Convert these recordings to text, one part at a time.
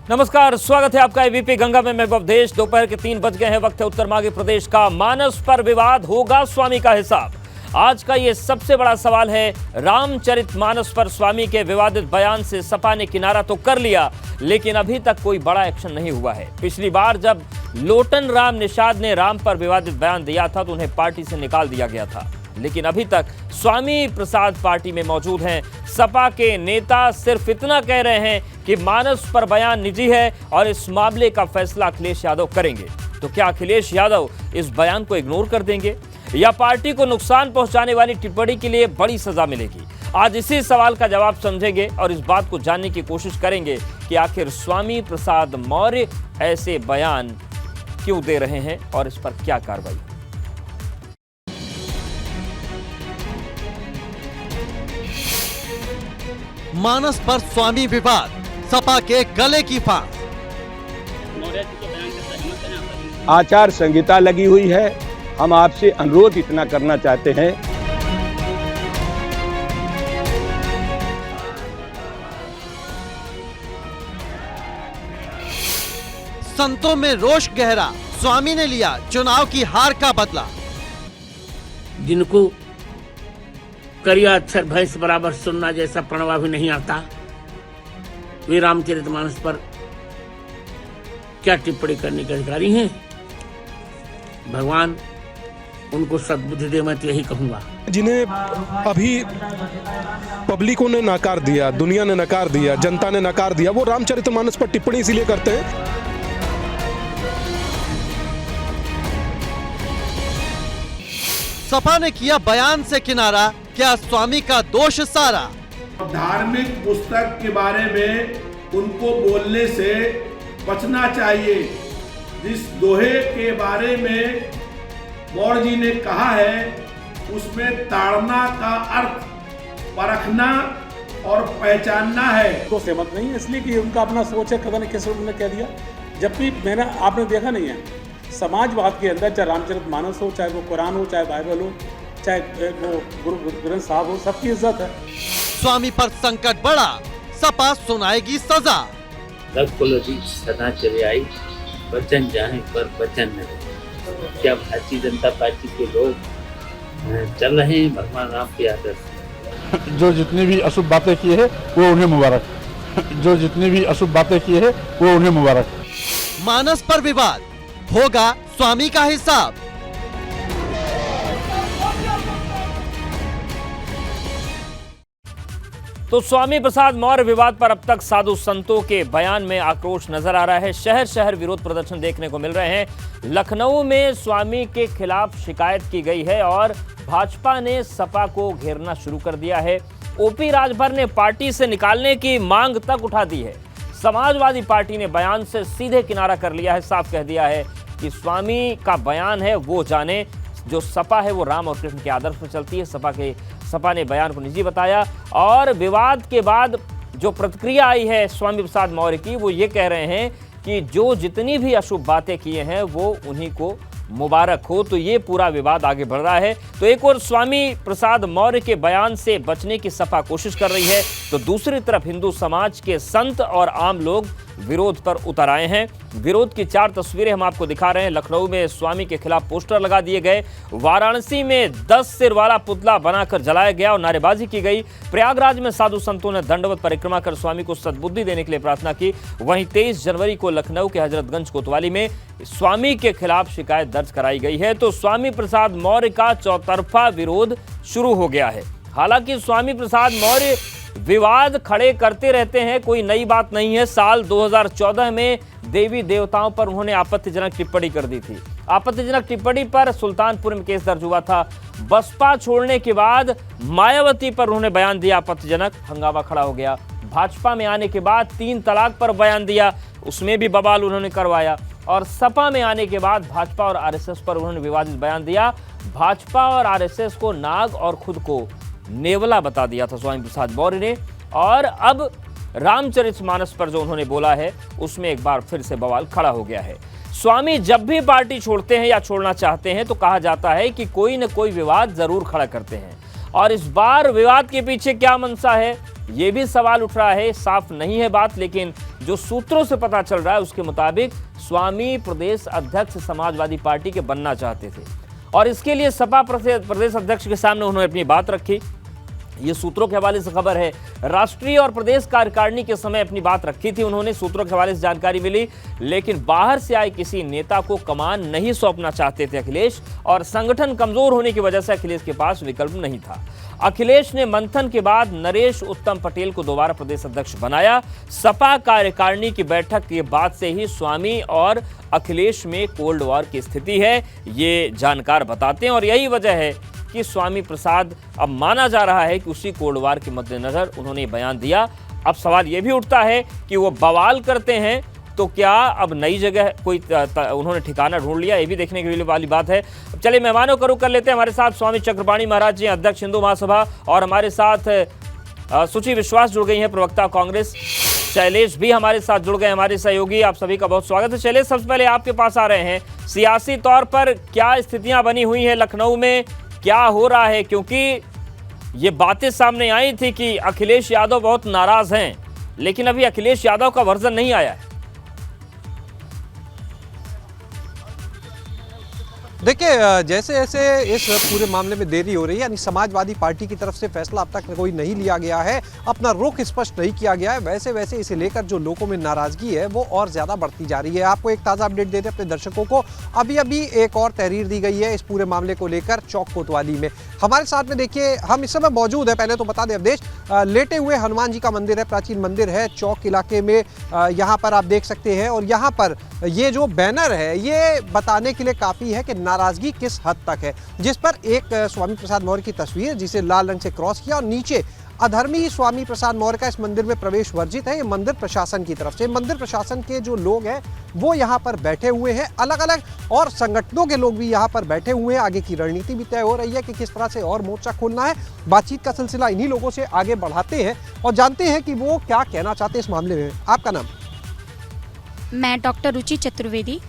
नमस्कार, स्वागत है आपका एबीपी गंगा में। मैं अवधेश। दोपहर के 3 बज गए हैं। वक्त है उत्तर मांगे प्रदेश का। मानस पर विवाद, होगा स्वामी का हिसाब। आज का ये सबसे बड़ा सवाल है। रामचरितमानस पर स्वामी के विवादित बयान से सपा ने किनारा तो कर लिया, लेकिन अभी तक कोई बड़ा एक्शन नहीं हुआ है। पिछली बार जब लोटन राम निषाद ने राम पर विवादित बयान दिया था तो उन्हें पार्टी से निकाल दिया गया था, लेकिन अभी तक स्वामी प्रसाद पार्टी में मौजूद हैं। सपा के नेता सिर्फ इतना कह रहे हैं कि मानस पर बयान निजी है और इस मामले का फैसला अखिलेश यादव करेंगे। तो क्या अखिलेश यादव इस बयान को इग्नोर कर देंगे या पार्टी को नुकसान पहुंचाने वाली टिप्पणी के लिए बड़ी सजा मिलेगी? आज इसी सवाल का जवाब समझेंगे और इस बात को जानने की कोशिश करेंगे कि आखिर स्वामी प्रसाद मौर्य ऐसे बयान क्यों दे रहे हैं और इस पर क्या कार्रवाई। मानस पर स्वामी विवाद, सपा के गले की फांस। आचार संहिता लगी हुई है। हम आपसे अनुरोध इतना करना चाहते हैं, संतों में रोष गहरा, स्वामी ने लिया चुनाव की हार का बदला। जिनको करिया अक्षर भैंस बराबर सुनना जैसा प्रणवा भी नहीं आता, वे रामचरितमानस पर क्या टिप्पणी करने के अधिकारी हैं? भगवान उनको सद्बुद्धि दे, मैं तो यही कहूंगा। जिन्हें अभी पब्लिकों ने नकार दिया, दुनिया ने नकार दिया, जनता ने नकार दिया, वो रामचरितमानस पर टिप्पणी इसीलिए करते हैं। सपा ने किया बयान से किनारा, क्या स्वामी का दोष सारा? धार्मिक पुस्तक के बारे में उनको बोलने से बचना चाहिए। जिस दोहे के बारे में मौर्य जी ने कहा है, उसमें ताड़ना का अर्थ परखना और पहचानना है। तो सहमत नहीं है, इसलिए कि उनका अपना सोच है, पता नहीं किस उन्होंने कह दिया। जबकि आपने देखा नहीं है, समाजवाद के अंदर चाहे रामचरितमानस हो, चाहे वो कुरान हो, चाहे बाइबल हो, चाहे वो गुरु ग्रंथ साहब हो, सबकी इज्जत है। स्वामी पर संकट बढ़ा, सपा सुनाएगी सजा। सदा चले आई, वचन जाने पर वचन नहीं। क्या भारतीय जनता पार्टी के लोग चल रहे हैं भगवान राम के आदर्श? जो जितनी भी अशुभ बातें की है वो उन्हें मुबारक, जो जितनी भी अशुभ बातें की है वो उन्हें मुबारक। मानस पर विवाद, होगा स्वामी का हिसाब। तो स्वामी प्रसाद मौर्य विवाद पर अब तक साधु संतों के बयान में आक्रोश नजर आ रहा है। शहर शहर विरोध प्रदर्शन देखने को मिल रहे हैं। लखनऊ में स्वामी के खिलाफ शिकायत की गई है और भाजपा ने सपा को घेरना शुरू कर दिया है। ओपी राजभर ने पार्टी से निकालने की मांग तक उठा दी है। समाजवादी पार्टी ने बयान से सीधे किनारा कर लिया है, साफ कह दिया है कि स्वामी का बयान है वो जाने। जो सपा है वो राम और कृष्ण के आदर्श पर चलती है। सपा ने बयान को निजी बताया और विवाद के बाद जो प्रतिक्रिया आई है स्वामी प्रसाद मौर्य की, वो ये कह रहे हैं कि जो जितनी भी अशुभ बातें किए हैं वो उन्हीं को मुबारक हो। तो ये पूरा विवाद आगे बढ़ रहा है। तो एक और स्वामी प्रसाद मौर्य के बयान से बचने की सपा कोशिश कर रही है, तो दूसरी तरफ हिंदू समाज के संत और आम लोग विरोध पर उतर आए हैं। विरोध की 4 तस्वीरें हम आपको दिखा रहे हैं। लखनऊ में स्वामी के खिलाफ पोस्टर लगा दिए गए, वाराणसी में 10 सिर वाला पुतला बनाकर जलाया गया और नारेबाजी की गई। प्रयागराज में साधु संतों ने दंडवत परिक्रमा कर स्वामी को सद्बुद्धि देने के लिए प्रार्थना की। वहीं 23 जनवरी को लखनऊ के हजरतगंज कोतवाली में स्वामी के खिलाफ शिकायत दर्ज कराई गई है। तो स्वामी प्रसाद मौर्य का चौतरफा विरोध शुरू हो गया है। हालांकि स्वामी प्रसाद मौर्य विवाद खड़े करते रहते हैं, कोई नई बात नहीं है। साल 2014 में देवी देवताओं पर उन्होंने आपत्तिजनक टिप्पणी कर दी थी। आपत्तिजनक टिप्पणी पर सुल्तानपुर में केस दर्ज हुआ था। बसपा छोड़ने के बाद मायावती पर उन्होंने बयान दिया आपत्तिजनक, हंगामा खड़ा हो गया। भाजपा में आने के बाद 3 तलाक पर बयान दिया, उसमें भी बवाल उन्होंने करवाया। और सपा में आने के बाद भाजपा और आरएसएस पर उन्होंने विवादित बयान दिया। भाजपा और आरएसएस को नाग और खुद को नेवला बता दिया था स्वामी प्रसाद मौर्य ने। और अब रामचरितमानस पर जो उन्होंने बोला है उसमें एक बार फिर से बवाल खड़ा हो गया है। स्वामी जब भी पार्टी छोड़ते हैं या छोड़ना चाहते हैं तो कहा जाता है कि कोई न कोई विवाद जरूर खड़ा करते हैं, और इस बार विवाद के पीछे क्या मंशा है ये भी सवाल उठ रहा है। साफ नहीं है बात, लेकिन जो सूत्रों से पता चल रहा है उसके मुताबिक स्वामी प्रदेश अध्यक्ष समाजवादी पार्टी के बनना चाहते थे और इसके लिए सपा प्रदेश अध्यक्ष के सामने उन्होंने अपनी बात रखी। ये सूत्रों के हवाले से खबर है। राष्ट्रीय और प्रदेश कार्यकारिणी के समय अपनी बात रखी थी उन्होंने, सूत्रों के हवाले से जानकारी मिली, लेकिन बाहर से आए किसी नेता को कमान नहीं सौंपना चाहते थे अखिलेश और संगठन कमजोर होने की वजह से अखिलेश के पास विकल्प नहीं था। अखिलेश ने मंथन के बाद नरेश उत्तम पटेल को दोबारा प्रदेश अध्यक्ष बनाया। सपा कार्यकारिणी की बैठक के बाद से ही स्वामी और अखिलेश में कोल्ड वॉर की स्थिति है, ये जानकार बताते हैं और यही वजह है कि स्वामी प्रसाद अब माना जा रहा है कि उसी कोल्ड वॉर के मद्देनजर उन्होंने बयान दिया। अब सवाल यह भी उठता है कि वो बवाल करते हैं तो क्या अब नई जगह कोई उन्होंने ठिकाना ढूंढ लिया, ये भी देखने के लिए वाली बात है। चलिए मेहमानों का रुख कर लेते हैं। हमारे साथ स्वामी चक्रपाणी महाराज जी, अध्यक्ष हिंदू महासभा, और हमारे साथ सुचि विश्वास जुड़ गई हैं, प्रवक्ता कांग्रेस। शैलेश भी हमारे साथ जुड़ गए, हमारे सहयोगी। आप सभी का बहुत स्वागत है। शैलेश, सबसे पहले आपके पास आ रहे हैं, सियासी तौर पर क्या स्थितियां बनी हुई हैं लखनऊ में, क्या हो रहा है? क्योंकि ये बातें सामने आई थी कि अखिलेश यादव बहुत नाराज हैं, लेकिन अभी अखिलेश यादव का वर्जन नहीं आया है। देखिए, जैसे जैसे इस पूरे मामले में देरी हो रही है, यानी समाजवादी पार्टी की तरफ से फैसला अब तक कोई नहीं लिया गया है, अपना रुख स्पष्ट नहीं किया गया है, वैसे वैसे इसे लेकर जो लोगों में नाराजगी है वो और ज़्यादा बढ़ती जा रही है। आपको एक ताज़ा अपडेट देते हैं अपने दर्शकों को, अभी अभी एक और तहरीर दी गई है इस पूरे मामले को लेकर चौक कोतवाली में। हमारे साथ में देखिए, हम इस समय मौजूद है, पहले तो बता दें अवधेश, लेटे हुए हनुमान जी का मंदिर है, प्राचीन मंदिर है चौक इलाके में, यहाँ पर आप देख सकते हैं। और यहाँ पर ये जो बैनर है ये बताने के लिए काफ़ी है कि नाराजगी किस हद तक है, जिस पर एक स्वामी प्रसाद मौर्य की तस्वीर जिसे लाल रंग से क्रॉस किया और नीचे अधर्मी स्वामी प्रसाद मौर्य का इस मंदिर में प्रवेश वर्जित है। ये मंदिर प्रशासन की तरफ से, मंदिर प्रशासन के जो लोग हैं वो यहाँ पर बैठे हुए हैं, अलग अलग और संगठनों के लोग भी यहाँ पर बैठे हुए हैं। आगे की रणनीति भी तय हो रही है कि किस तरह से और मोर्चा खोलना है। बातचीत का सिलसिला इन्हीं लोगों से आगे बढ़ाते हैं और जानते हैं कि वो क्या कहना चाहते हैं इस मामले में। आपका नाम? मैं डॉक्टर रुचि चतुर्वेदी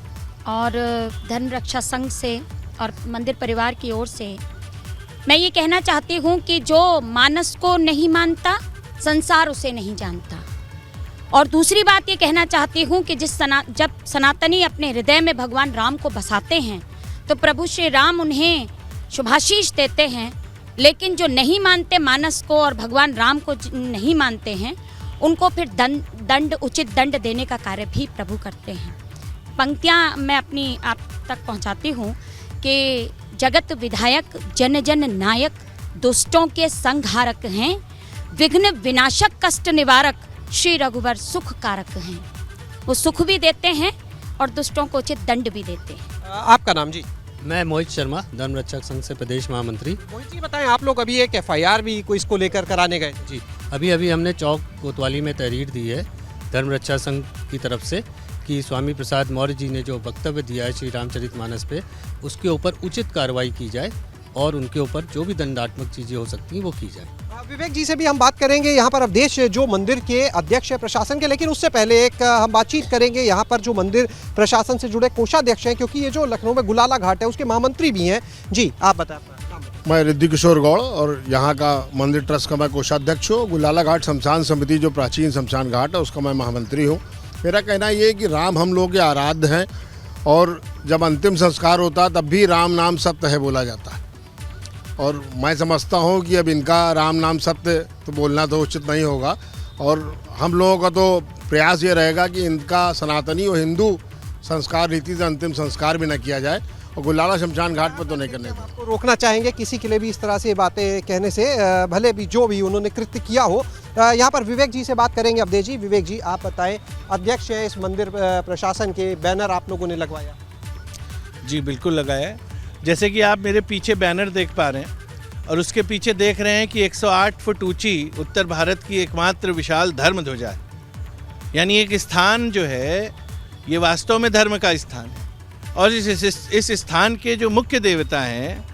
और धर्म रक्षा संघ से और मंदिर परिवार की ओर से मैं ये कहना चाहती हूँ कि जो मानस को नहीं मानता संसार उसे नहीं जानता। और दूसरी बात ये कहना चाहती हूँ कि जब सनातनी अपने हृदय में भगवान राम को बसाते हैं तो प्रभु श्री राम उन्हें शुभाशीष देते हैं, लेकिन जो नहीं मानते मानस को और भगवान राम को नहीं मानते हैं उनको फिर दंड उचित दंड देने का कार्य भी प्रभु करते हैं। पंक्तियाँ मैं अपनी आप तक पहुँचाती हूँ कि जगत विधायक जन जन नायक दुष्टों के संहारक हैं, विघ्न विनाशक कष्ट निवारक श्री रघुवर सुख कारक हैं। वो सुख भी देते हैं और दुष्टों को उचित दंड भी देते हैं। आपका नाम जी? मैं मोहित शर्मा, धर्म रक्षक संघ से प्रदेश महामंत्री। मोहित जी बताएं, आप लोग अभी एक FIR भी कोई इसको लेकर कराने गए? जी, अभी हमने चौक कोतवाली में तहरीर दी है धर्म रक्षा संघ की तरफ से कि स्वामी प्रसाद मौर्य जी ने जो वक्तव्य दिया है श्री रामचरितमानस पे, उसके ऊपर उचित कार्रवाई की जाए और उनके ऊपर जो भी दंडात्मक चीज़ें हो सकती हैं वो की जाए। विवेक जी से भी हम बात करेंगे, यहाँ पर अवधेश जो मंदिर के अध्यक्ष है प्रशासन के, लेकिन उससे पहले एक हम बातचीत करेंगे यहाँ पर जो मंदिर प्रशासन से जुड़े कोषाध्यक्ष हैं, क्योंकि ये जो लखनऊ में गुलाला घाट है उसके महामंत्री भी हैं। जी आप बताएं। मैं रिद्धि किशोर गौड़ और यहाँ का मंदिर ट्रस्ट का मैं कोषाध्यक्ष हूँ। गुलाला घाट शमशान समिति जो प्राचीन शमशान घाट है उसका मैं महामंत्री हूँ। मेरा कहना ये है कि राम हम लोग के आराध्य हैं और जब अंतिम संस्कार होता है तब भी राम नाम सत्य है बोला जाता है, और मैं समझता हूँ कि अब इनका राम नाम सत्य तो बोलना तो उचित नहीं होगा, और हम लोगों का तो प्रयास ये रहेगा कि इनका सनातनी और हिंदू संस्कार रीति से अंतिम संस्कार भी न किया जाए और गुलाला शमशान घाट पर तो नहीं करने दें। तो रोकना चाहेंगे किसी के लिए भी इस तरह से बातें कहने से, भले भी जो भी उन्होंने कृत्य किया हो। यहाँ पर विवेक जी से बात करेंगे। अवधेश जी, विवेक जी आप बताएं, अध्यक्ष है इस मंदिर प्रशासन के, बैनर आप लोगों ने लगवाया? जी बिल्कुल लगाया है। जैसे कि आप मेरे पीछे बैनर देख पा रहे हैं और उसके पीछे देख रहे हैं कि 108 फुट ऊंची उत्तर भारत की एकमात्र विशाल धर्म ध्वजा है। यानी एक स्थान जो है ये वास्तव में धर्म का स्थान है, और इस स्थान के जो मुख्य देवता हैं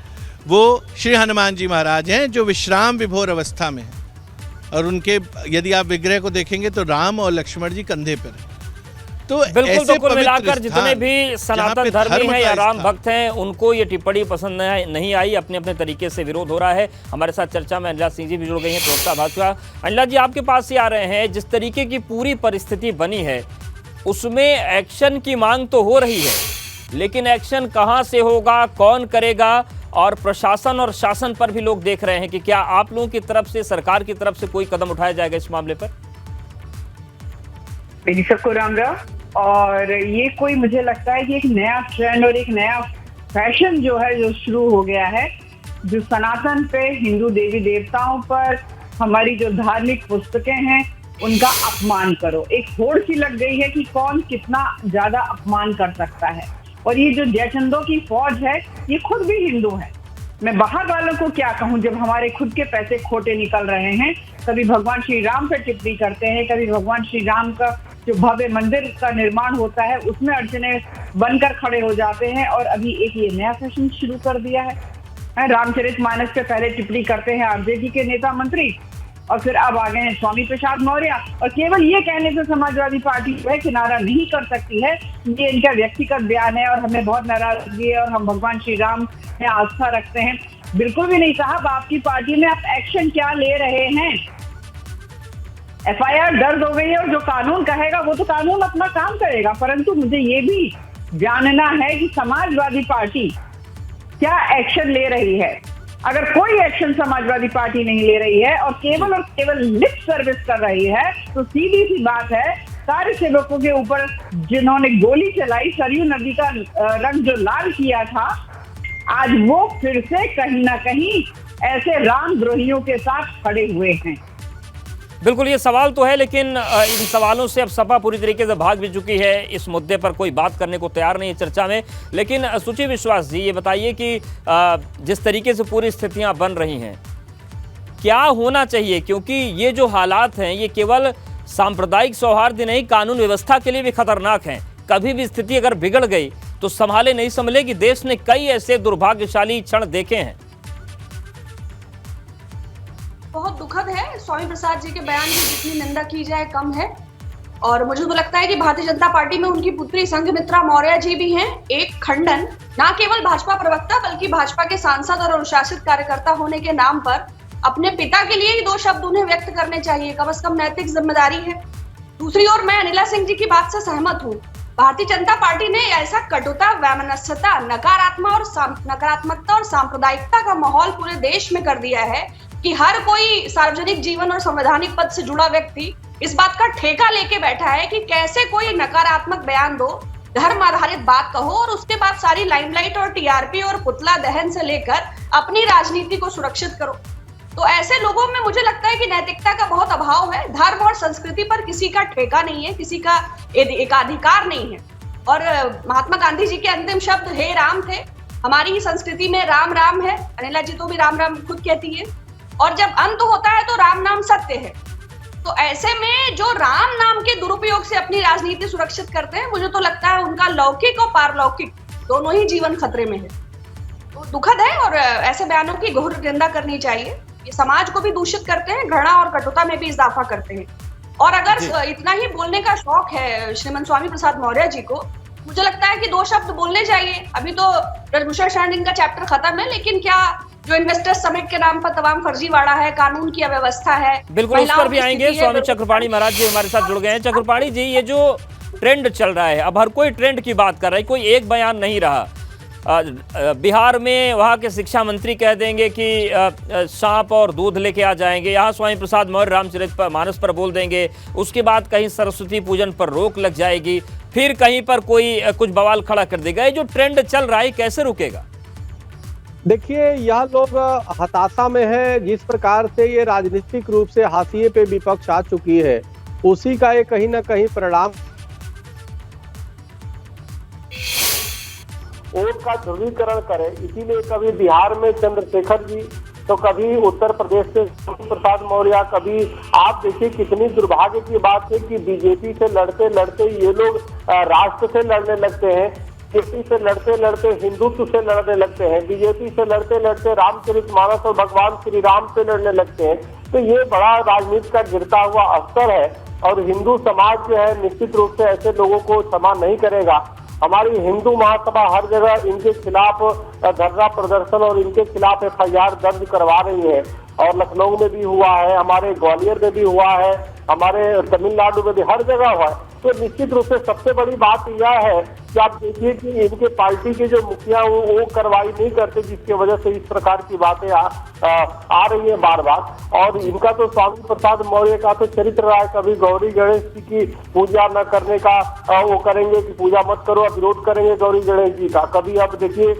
वो श्री हनुमान जी महाराज हैं जो विश्राम विभोर अवस्था में हैं, और उनके यदि आप विग्रह को देखेंगे तो राम और लक्ष्मण जी कंधे पर हैं। तो बिल्कुल, ऐसे तो कुल पवित्र मिलाकर जितने स्थान, भी जहाँ सनातन पे धर्मी धर्म हैं का या राम स्थान। भक्त हैं, उनको ये टिप्पणी पसंद नहीं आई। अपने अपने तरीके से विरोध हो रहा है। हमारे साथ चर्चा में अनिला सिंह जी भी जुड़ गई हैं, प्रवक्ता भाजपा। अनिला जी, आपके पास ही आ रहे हैं। जिस तरीके की पूरी परिस्थिति बनी है उसमें एक्शन की मांग तो हो रही है, लेकिन एक्शन कहां से होगा, कौन करेगा, और प्रशासन और शासन पर भी लोग देख रहे हैं कि क्या आप लोगों की तरफ से, सरकार की तरफ से कोई कदम उठाया जाएगा इस मामले पर? मेरी सबको राम राम। और ये कोई, मुझे लगता है कि एक नया ट्रेंड और एक नया फैशन जो है जो शुरू हो गया है, जो सनातन पे, हिंदू देवी देवताओं पर, हमारी जो धार्मिक पुस्तकें हैं उनका अपमान करो। एक होड़ सी लग गई है कि कौन कितना ज्यादा अपमान कर सकता है। और ये जो जयचंदों की फौज है, ये खुद भी हिंदू है। मैं बाहर वालों को क्या कहूँ, जब हमारे खुद के पैसे खोटे निकल रहे हैं। कभी भगवान श्री राम पे टिप्पणी करते हैं, कभी भगवान श्री राम का जो भव्य मंदिर का निर्माण होता है उसमें अर्चने बनकर खड़े हो जाते हैं। और अभी एक ये नया फैशन शुरू कर दिया है। रामचरितमानस पे पहले टिप्पणी करते हैं आरजेडी के नेता मंत्री, और फिर अब आ गए हैं स्वामी प्रसाद मौर्य। और केवल ये कहने से समाजवादी पार्टी जो है किनारा नहीं कर सकती है। ये इनका व्यक्तिगत बयान है और हमें बहुत नाराजगी है और हम भगवान श्री राम में आस्था रखते हैं। बिल्कुल भी नहीं साहब, आपकी पार्टी में आप एक्शन क्या ले रहे हैं? एफआईआर दर्ज हो गई है और जो कानून कहेगा वो तो कानून अपना काम करेगा, परंतु मुझे ये भी जानना है कि समाजवादी पार्टी क्या एक्शन ले रही है। अगर कोई एक्शन समाजवादी पार्टी नहीं ले रही है और केवल लिप सर्विस कर रही है, तो सीधी सी बात है, सारे सेवकों के ऊपर जिन्होंने गोली चलाई, सरयू नदी का रंग जो लाल किया था, आज वो फिर से कहीं ना कहीं ऐसे रामद्रोहियों के साथ खड़े हुए हैं। बिल्कुल, ये सवाल तो है, लेकिन इन सवालों से अब सपा पूरी तरीके से भाग भी चुकी है। इस मुद्दे पर कोई बात करने को तैयार नहीं है चर्चा में। लेकिन सुचि विश्वास जी, ये बताइए कि जिस तरीके से पूरी स्थितियां बन रही हैं, क्या होना चाहिए? क्योंकि ये जो हालात हैं ये केवल सांप्रदायिक सौहार्द नहीं, कानून व्यवस्था के लिए भी खतरनाक हैं। कभी भी स्थिति अगर बिगड़ गई तो संभाले नहीं संभलेगी। देश ने कई ऐसे दुर्भाग्यशाली क्षण देखे हैं। बहुत दुखद है। स्वामी प्रसाद जी के बयान की जितनी निंदा की जाए कम है। और मुझे तो लगता है कि भारतीय जनता पार्टी में उनकी पुत्री संघमित्रा मौर्य जी भी हैं। एक खंडन, ना केवल भाजपा प्रवक्ता बल्कि भाजपा के सांसद और अनुशासित कार्यकर्ता होने के नाम पर अपने पिता के लिए ही 2 शब्द उन्हें व्यक्त करने चाहिए, कम से कम नैतिक जिम्मेदारी है। दूसरी ओर मैं अनिला सिंह जी की बात से सहमत हूँ। भारतीय जनता पार्टी ने ऐसा कटुता, वैमनस्यता, नकारात्मकता और सांप्रदायिकता का माहौल पूरे देश में कर दिया है कि हर कोई सार्वजनिक जीवन और संवैधानिक पद से जुड़ा व्यक्ति इस बात का ठेका लेके बैठा है कि कैसे कोई नकारात्मक बयान दो, धर्म आधारित बात कहो और उसके बाद सारी लाइमलाइट और टीआरपी और पुतला दहन से लेकर अपनी राजनीति को सुरक्षित करो। तो ऐसे लोगों में मुझे लगता है कि नैतिकता का बहुत अभाव है। धर्म और संस्कृति पर किसी का ठेका नहीं है, किसी का एकाधिकार नहीं है। और महात्मा गांधी जी के अंतिम शब्द हे राम थे। हमारी ही संस्कृति में राम राम है। अनिला जी तो भी राम राम खुद कहती है। और जब अंत होता है तो राम नाम सत्य है। तो ऐसे में जो राम नाम के दुरुपयोग से अपनी राजनीति सुरक्षित करते हैं, मुझे तो लगता है उनका लौकिक और पारलौकिक दोनों ही जीवन खतरे में है। तो दुखद है और ऐसे बयानों की घोर निंदा करनी चाहिए। ये समाज को भी दूषित करते हैं, घृणा और कटुता में भी इजाफा करते हैं। और अगर इतना ही बोलने का शौक है श्रीमान स्वामी प्रसाद मौर्य जी को, मुझे लगता है कि 2 शब्द बोलने चाहिए। अभी तो ब्रजभूषण शरण इनका चैप्टर खत्म है, लेकिन क्या जो इन्वेस्टर्स समिट के नाम पर तमाम फर्जीवाड़ा है, कानून की अव्यवस्था है, बिल्कुल उस पर भी आएंगे। स्वामी चक्रपाणी महाराज जी हमारे साथ जुड़ गए हैं। चक्रपाणी जी, ये जो ट्रेंड चल रहा है, अब हर कोई ट्रेंड की बात कर रहा है, कोई एक बयान नहीं रहा। बिहार में वहाँ के शिक्षा मंत्री कह देंगे कि सांप और दूध लेके आ जाएंगे, यहाँ स्वामी प्रसाद मौर्य रामचरितमानस पर बोल देंगे, उसके बाद कहीं सरस्वती पूजन पर रोक लग जाएगी, फिर कहीं पर कोई कुछ बवाल खड़ा कर देगा। ये जो ट्रेंड चल रहा है कैसे रुकेगा? देखिए, यह लोग हताशा में है। जिस प्रकार से ये राजनीतिक रूप से हाशिए पे विपक्ष आ चुकी है, उसी का ये कहीं ना कहीं परिणाम वोट का ध्रुवीकरण करे। इसीलिए कभी बिहार में चंद्रशेखर जी, तो कभी उत्तर प्रदेश से प्रसाद मौर्य, कभी आप देखिए कितनी दुर्भाग्य की बात है कि बीजेपी से लड़ते लड़ते ये लोग राष्ट्र से लड़ने लगते हैं, बीजेपी से लड़ते लड़ते हिंदुत्व से लड़ने लगते हैं, बीजेपी से लड़ते लड़ते रामचरितमानस और भगवान श्री राम से लड़ने लगते हैं। तो ये बड़ा राजनीति का गिरता हुआ अवसर है और हिंदू समाज जो है निश्चित रूप से ऐसे लोगों को क्षमा नहीं करेगा। हमारी हिंदू महासभा हर जगह इनके खिलाफ धरना प्रदर्शन और इनके खिलाफ FIR दर्ज करवा रही है, और लखनऊ में भी हुआ है, हमारे ग्वालियर में भी हुआ है, हमारे तमिलनाडु में भी, हर जगह हुआ है। तो निश्चित रूप से सबसे बड़ी बात यह है कि आप देखिए कि इनके पार्टी के जो मुखिया वो कार्रवाई नहीं करते, जिसकी वजह से इस प्रकार की बातें आ रही है बार बार। और इनका तो स्वामी प्रसाद मौर्य का तो चरित्र रहा है, कभी गौरी गणेश जी की पूजा न करने का वो करेंगे कि पूजा मत करो, विरोध करेंगे गौरी गणेश जी का। कभी अब देखिए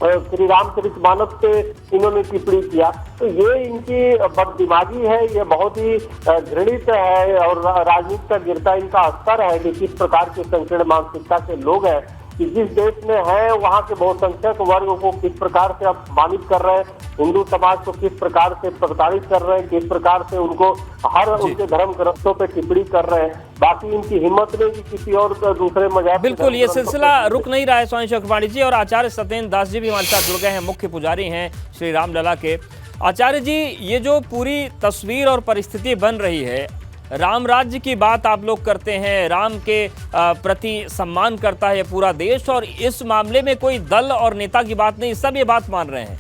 श्री रामचरितमानस पे इन्होंने टिप्पणी किया। तो ये इनकी बददिमागी है, ये बहुत ही घृणित है, और राजनीति का गिरता इनका स्तर है कि किस प्रकार के संकीर्ण मानसिकता के लोग हैं, कि जिस देश में है वहाँ के बहुसंख्यक वर्ग को किस प्रकार से अपमानित कर रहे हैं, हिंदू समाज को किस प्रकार से प्रताड़ित कर रहे हैं, किस प्रकार से उनको हर उनके धर्म ग्रंथों पे टिप्पणी कर रहे हैं। बाकी इनकी हिम्मत नहीं कि किसी और दूसरे मजाक। बिल्कुल, ये सिलसिला रुक नहीं रहा है स्वामी चक्रपाणी जी, और आचार्य सत्येंद्र दास जी भी हमारे साथ जुड़ गए हैं, मुख्य पुजारी हैं श्री रामलला के। आचार्य जी, ये जो पूरी तस्वीर और परिस्थिति बन रही है, राम राज्य की बात आप लोग करते हैं, राम के प्रति सम्मान करता है पूरा देश, और इस मामले में कोई दल और नेता की बात नहीं, सब ये बात मान रहे हैं।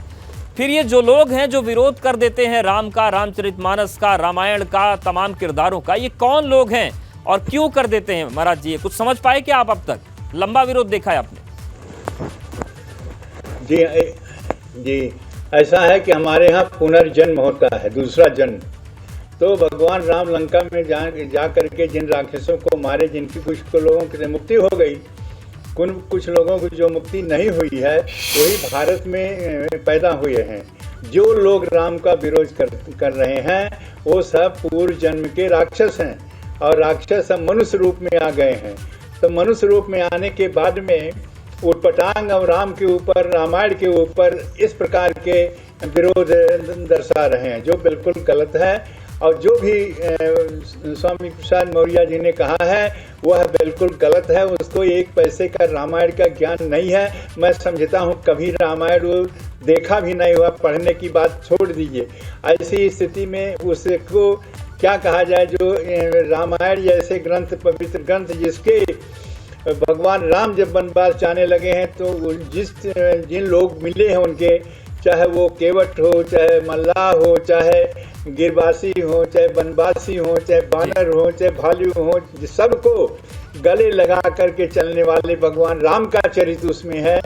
फिर ये जो लोग हैं जो विरोध कर देते हैं राम का, रामचरितमानस का, रामायण का, तमाम किरदारों का, ये कौन लोग हैं और क्यों कर देते हैं महाराज जी? कुछ समझ पाए क्या आप? अब तक लंबा विरोध देखा है आपने? जी, ऐसा है कि हमारे यहाँ पुनर्जन्म होता है, दूसरा जन्म। तो भगवान राम लंका में जा करके जिन राक्षसों को मारे, जिनकी कुछ लोगों की मुक्ति हो गई, कुछ लोगों की जो मुक्ति नहीं हुई है वही भारत में पैदा हुए हैं। जो लोग राम का विरोध कर रहे हैं वो सब पूर्व जन्म के राक्षस हैं, और राक्षस अब मनुष्य रूप में आ गए हैं। तो मनुष्य रूप में आने के बाद में उटपटांग और राम के ऊपर, रामायण के ऊपर इस प्रकार के विरोध दर्शा रहे हैं, जो बिल्कुल गलत है। और जो भी स्वामी प्रसाद मौर्य जी ने कहा है वह बिल्कुल गलत है। उसको एक पैसे का रामायण का ज्ञान नहीं है। मैं समझता हूँ कभी रामायण देखा भी नहीं हुआ, पढ़ने की बात छोड़ दीजिए। ऐसी स्थिति में उसको क्या कहा जाए, जो रामायण जैसे ग्रंथ, पवित्र ग्रंथ, जिसके भगवान राम जब वनवास जाने लगे हैं तो जिन लोग मिले हैं उनके, चाहे वो केवट हो, चाहे मल्लाह हो, चाहे गिरवासी हो, चाहे बनवासी हो, चाहे बानर हो, चाहे भालू हो, सबको गले लगा करके चलने वाले भगवान राम का चरित्र उसमें है।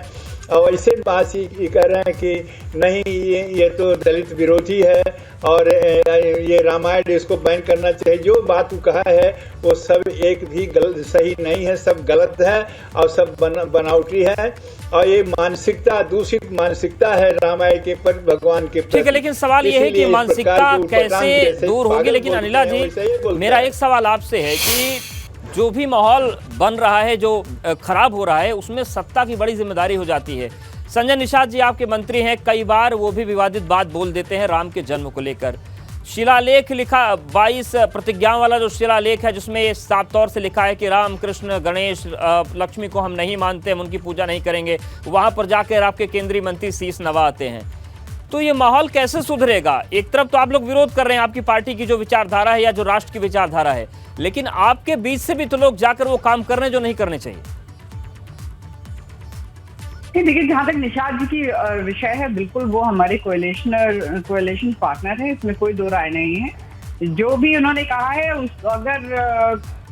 और ऐसे बात ही कह रहे हैं कि नहीं ये तो दलित विरोधी है और ये रामायण इसको बैन करना चाहिए। जो बात वो कहा है वो सब एक भी गलत सही नहीं है, सब गलत है और सब बनावटी है। और ये मानसिकता, दूषित मानसिकता है रामायण के पर, भगवान के प्रति। ठीक है, लेकिन सवाल ये है कि मानसिकता कैसे दूर होगी। लेकिन अनिला जी, मेरा एक सवाल आपसे है कि जो भी माहौल बन रहा है, जो खराब हो रहा है, उसमें सत्ता की बड़ी जिम्मेदारी हो जाती है। संजय निषाद जी आपके मंत्री हैं, कई बार वो भी विवादित बात बोल देते हैं राम के जन्म को लेकर। शिलालेख लिखा, 22 प्रतिज्ञाओं वाला जो शिलालेख है, जिसमें ये साफ तौर से लिखा है कि राम, कृष्ण, गणेश, लक्ष्मी को हम नहीं मानते, हम उनकी पूजा नहीं करेंगे। वहां पर जाकर आपके केंद्रीय मंत्री शीश नवाते हैं। तो ये माहौल कैसे सुधरेगा? एक तरफ तो आप लोग विरोध कर रहे हैं आपकी पार्टी की जो विचारधारा है या जो राष्ट्र की विचारधारा है, लेकिन आपके बीच से भी तो लोग जाकर वो काम कर रहे हैं जो नहीं करने चाहिए। देखिए, जहाँ तक निषाद जी की विषय है, बिल्कुल वो हमारे कोएलिशन पार्टनर है, इसमें कोई दो राय नहीं है। जो भी उन्होंने कहा है, अगर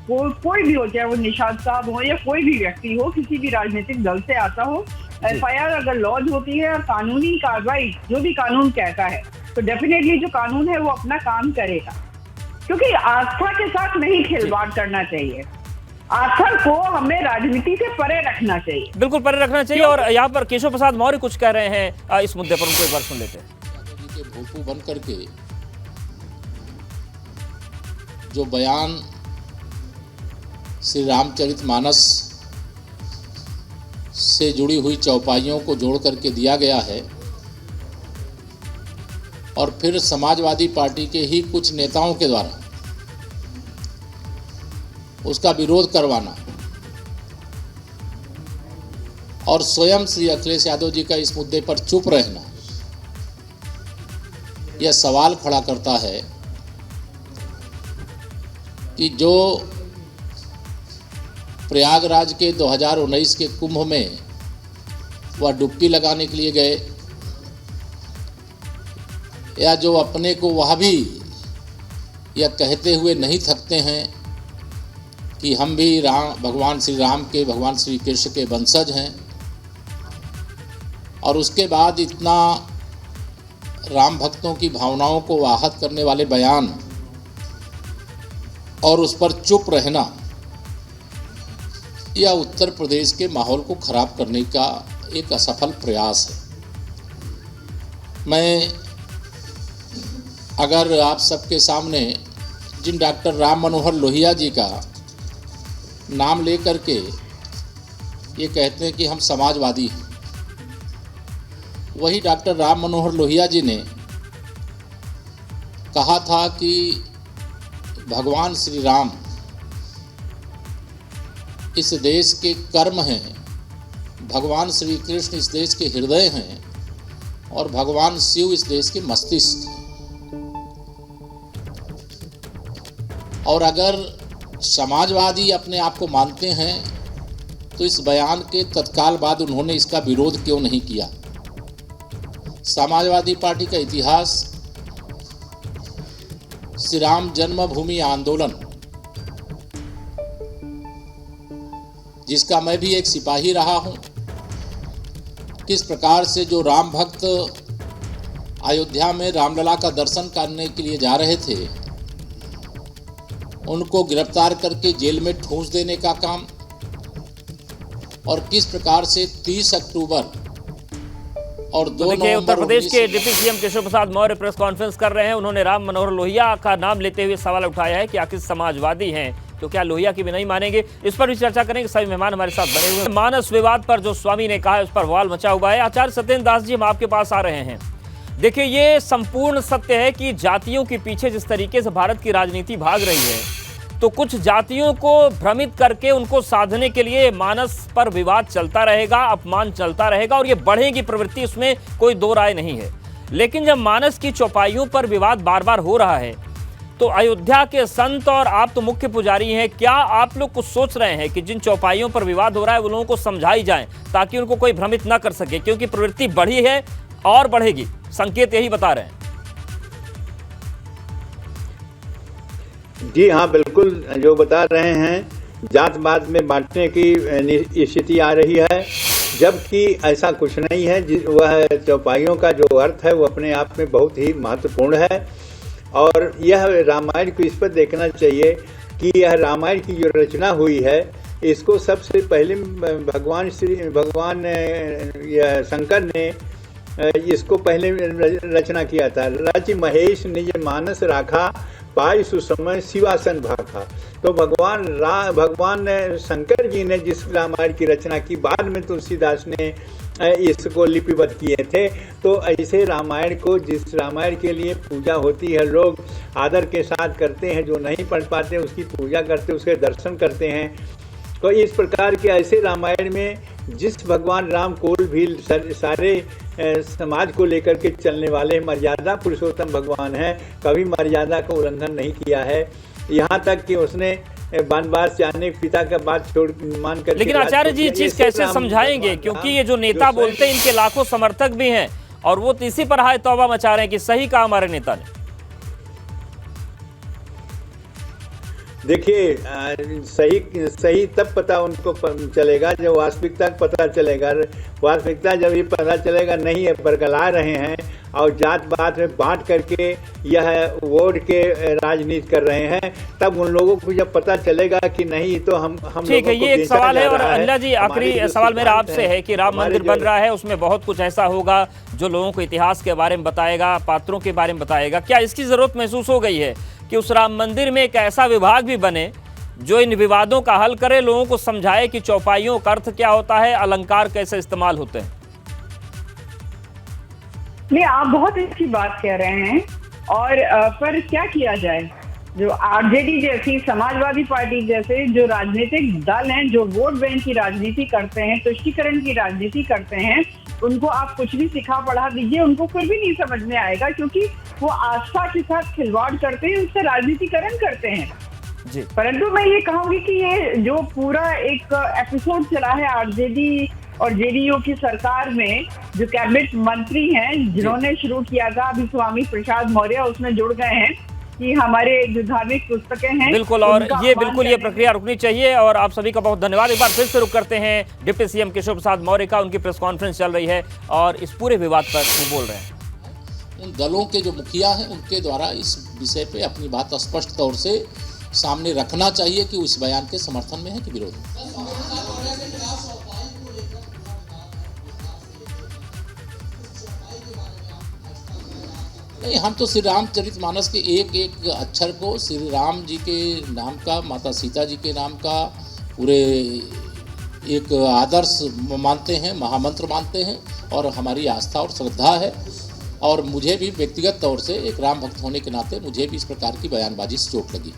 कोई भी हो, चाहे वो निषाद साहब हो या कोई भी व्यक्ति हो, किसी भी राजनीतिक दल से आता हो, FIR अगर लॉन्च होती है और कानूनी कार्रवाई जो भी कानून कहता है, तो डेफिनेटली जो कानून है वो अपना काम करेगा। क्योंकि आस्था के साथ नहीं खिलवाड़ करना चाहिए, आस्था को हमें राजनीति से परे रखना चाहिए, बिल्कुल परे रखना चाहिए। और यहाँ पर केशव प्रसाद मौर्य कुछ कह रहे हैं इस मुद्दे पर, उनको एक बार सुन लेते हैं। भोपू बन करके जो बयान श्री रामचरितमानस से जुड़ी हुई चौपाइयों को जोड़ करके दिया गया है, और फिर समाजवादी पार्टी के ही कुछ नेताओं के द्वारा उसका विरोध करवाना और स्वयं श्री अखिलेश यादव जी का इस मुद्दे पर चुप रहना, यह सवाल खड़ा करता है कि जो प्रयागराज के 2019 के कुंभ में वह डुबकी लगाने के लिए गए, या जो अपने को वह भी यह कहते हुए नहीं थकते हैं कि हम भी भगवान श्री राम के, भगवान श्री कृष्ण के वंशज हैं, और उसके बाद इतना राम भक्तों की भावनाओं को आहत करने वाले बयान और उस पर चुप रहना, यह उत्तर प्रदेश के माहौल को खराब करने का एक असफल प्रयास है। मैं अगर आप सबके सामने जिन डॉक्टर राम मनोहर लोहिया जी का नाम लेकर के ये कहते हैं कि हम समाजवादी हैं, वही डॉक्टर राम मनोहर लोहिया जी ने कहा था कि भगवान श्री राम इस देश के कर्म हैं, भगवान श्री कृष्ण इस देश के हृदय हैं, और भगवान शिव इस देश के मस्तिष्क हैं। और अगर समाजवादी अपने आप को मानते हैं तो इस बयान के तत्काल बाद उन्होंने इसका विरोध क्यों नहीं किया। समाजवादी पार्टी का इतिहास श्री राम जन्मभूमि आंदोलन, जिसका मैं भी एक सिपाही रहा हूं, किस प्रकार से जो राम भक्त अयोध्या में रामलला का दर्शन करने के लिए जा रहे थे, उनको गिरफ्तार करके जेल में ठूंस देने का काम, और किस प्रकार से 30 अक्टूबर और 2 देखिए, उत्तर प्रदेश के deputy CM Keshav Prasad Maurya press conference कर रहे हैं। उन्होंने राम मनोहर लोहिया का नाम लेते हुए सवाल उठाया है कि आखिर समाजवादी हैं तो क्या लोहिया की भी नहीं मानेंगे। इस पर भी चर्चा करेंगे। सभी मेहमान हमारे साथ बने हुए हैं। मानस विवाद पर जो स्वामी ने कहा है उस पर बवाल मचा हुआ है। आचार्य सत्येंद्र दास जी, हम आपके पास आ रहे हैं। देखिए, ये संपूर्ण सत्य है कि जातियों के पीछे जिस तरीके से भारत की राजनीति भाग रही है, तो कुछ जातियों को भ्रमित करके उनको साधने के लिए मानस पर विवाद चलता रहेगा, अपमान चलता रहेगा, और ये बढ़ेगी प्रवृत्ति, इसमें कोई दो राय नहीं है। लेकिन जब मानस की चौपाइयों पर विवाद बार बार हो रहा है, तो अयोध्या के संत और आप तो मुख्य पुजारी हैं, क्या आप लोग कुछ सोच रहे हैं कि जिन चौपाइयों पर विवाद हो रहा है वो लोगों को समझाई जाए ताकि उनको कोई भ्रमित ना कर सके, क्योंकि प्रवृत्ति बढ़ी है और बढ़ेगी, संकेत यही बता रहे हैं। जी हाँ, बिल्कुल जो बता रहे हैं, जात पात में बांटने की स्थिति आ रही है, जबकि ऐसा कुछ नहीं है। वह चौपाइयों का जो अर्थ है वो अपने आप में बहुत ही महत्वपूर्ण है, और यह रामायण को इस पर देखना चाहिए कि यह रामायण की जो रचना हुई है, इसको सबसे पहले भगवान शंकर ने इसको पहले रचना किया था। रच महेश निज मानस राखा, पाई सुसमय शिवासन भाखा। तो भगवान शंकर जी ने जिस रामायण की रचना की, बाद में तुलसीदास ने इसको लिपिबद्ध किए थे। तो ऐसे रामायण को, जिस रामायण के लिए पूजा होती है, लोग आदर के साथ करते हैं, जो नहीं पढ़ पाते उसकी पूजा करते, उसके दर्शन करते हैं। तो इस प्रकार के ऐसे रामायण में जिस भगवान राम को भी सारे समाज को लेकर के चलने वाले मर्यादा पुरुषोत्तम भगवान हैं, कभी मर्यादा का उल्लंघन नहीं किया है। यहाँ तक कि उसने वनवास जाने पिता का बात छोड़ मान कर। लेकिन आचार्य जी, चीज कैसे समझाएंगे, क्योंकि ये जो नेता बोलते हैं इनके लाखों समर्थक भी हैं, और वो इसी पर हाय तौबा मचा रहे हैं कि सही कहा हमारे नेता ने। देखिए, सही तब पता उनको चलेगा जब वास्तविकता पता चलेगा। वास्तविकता जब ये पता चलेगा नहीं है, बरगला रहे हैं और जात पात में बांट करके यह वोट के राजनीति कर रहे हैं, तब उन लोगों को जब पता चलेगा कि नहीं, तो हम ठीक है। ये एक सवाल है। और अनिला जी, आखिरी सवाल मेरा आपसे है कि राम मंदिर बन रहा है, उसमें बहुत कुछ ऐसा होगा जो लोगों को इतिहास के बारे में बताएगा, पात्रों के बारे में बताएगा। क्या इसकी जरूरत महसूस हो गई है कि उस राम मंदिर में एक ऐसा विभाग भी बने जो इन विवादों का हल करे, लोगों को समझाए कि चौपाइयों का अर्थ क्या होता है, अलंकार कैसे इस्तेमाल होते हैं? नहीं, आप बहुत अच्छी बात कह रहे हैं, और पर क्या किया जाए? जो आरजेडी जैसी, समाजवादी पार्टी जैसे जो राजनीतिक दल हैं, जो वोट बैंक की राजनीति करते हैं, तुष्टीकरण की राजनीति करते हैं, उनको आप कुछ भी सिखा पढ़ा दीजिए, उनको फिर भी नहीं समझ में आएगा, क्योंकि वो आस्था के साथ खिलवाड़ करते हैं, उससे राजनीतिकरण करते हैं। जी। परंतु मैं ये कहूंगी कि ये जो पूरा एक एपिसोड चला है आरजेडी और जेडीयू की सरकार में, जो कैबिनेट मंत्री हैं जिन्होंने शुरू किया था, अभी स्वामी प्रसाद मौर्य उसमें जुड़ गए हैं कि हमारे जो धार्मिक पुस्तकें हैं बिल्कुल, और ये बिल्कुल ये प्रक्रिया रुकनी चाहिए। और आप सभी का बहुत धन्यवाद। एक बार फिर से रुक करते हैं डिप्टी सीएम केशव प्रसाद मौर्य का, उनकी प्रेस कॉन्फ्रेंस चल रही है और इस पूरे विवाद पर वो बोल रहे हैं। उन दलों के जो मुखिया हैं उनके द्वारा इस विषय पे अपनी बात स्पष्ट तौर से सामने रखना चाहिए कि उस बयान के समर्थन में है कि विरोध में। नहीं, हम तो श्री रामचरितमानस के एक एक अक्षर को श्री राम जी के नाम का, माता सीता जी के नाम का पूरे एक आदर्श मानते हैं, महामंत्र मानते हैं और हमारी आस्था और श्रद्धा है। और मुझे भी व्यक्तिगत तौर से एक राम भक्त होने के नाते मुझे भी इस प्रकार की बयानबाजी से चोट लगी।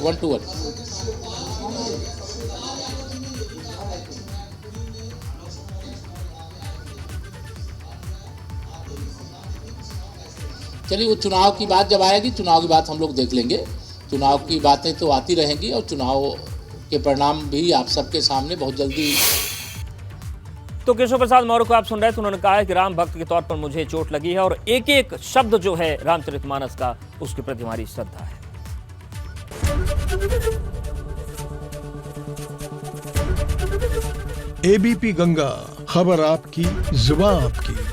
1 to 1। चलिए, वो चुनाव की बात जब आएगी, चुनाव की बात हम लोग देख लेंगे। चुनाव की बातें तो आती रहेंगी और चुनाव के परिणाम भी आप सबके सामने बहुत जल्दी। तो केशव प्रसाद मौर्य को आप सुन रहे थे, उन्होंने कहा है कि राम भक्त के तौर पर मुझे चोट लगी है और एक एक शब्द जो है रामचरितमानस का, उसके प्रति हमारी श्रद्धा है। एबीपी गंगा, खबर आपकी, जुबान आपकी।